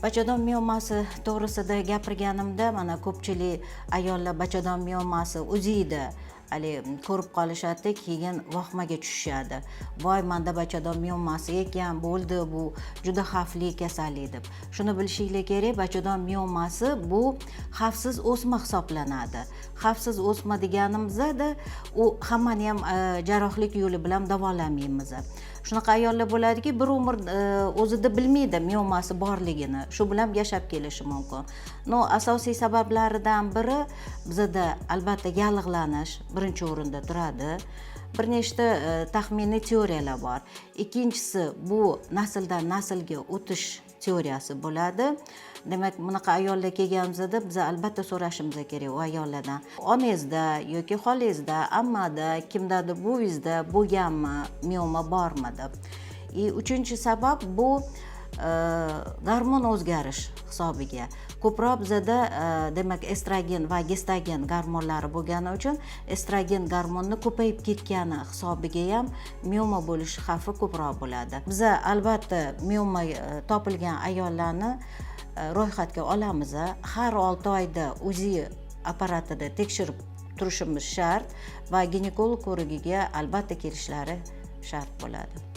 Bachadon miyomasi to'g'risida gapirganimda, mana ko'pchilik ayollar bachadon miyomasi o'zida ko'rib qolishadi, keyin vahmaga tushishadi. Voy, menda bachadon miyomasi ekan, bo'ldi, bu juda xavfli kasallik deb. Shuni bilishinglar kerak, bachadon miyomasi bu xavfsiz o'sma hisoblanadi. Xavfsiz o'sma deganimizda u hammani ham jarrohlik yo'li bilan davolamaymiz. Shunaqa ayollar bo'ladiki, bir umr o'zida bilmaydi miyomasi borligini. Shu bilan yashab kelishi mumkin. Asosiy sabablaridan biri bizda albatta yallig'lanish birinchi o'rinda turadi. Bir nechta taxminiy teoriyalar bor. Ikkinchisi bu nasldan naslga o'tish teoriyasi bo'ladi. Demak, bunaqa ayollar kelganimizda biz albatta so'rashimiz kerak u ayollardan. Onangizda yoki xolangizda, ammada, kimdadir buvingizda bo'lganmi, miyoma bormi deb. Uchinchi sabab bu gormon o'zgarish hisobiga. Ko'proq bizda demak estrogen va gestagen gormonlari bo'lgani uchun estrogen gormonni ko'payib ketgani hisobiga ham miyoma bo'lish xavfi ko'proq bo'ladi. Biz albatta miyoma topilgan ayollarni ro'yxatga olamiz. Har 6 oyda UZI apparatida tekshirib turishimiz shart va ginekolog ko'rigiga albatta kelishlari shart bo'ladi.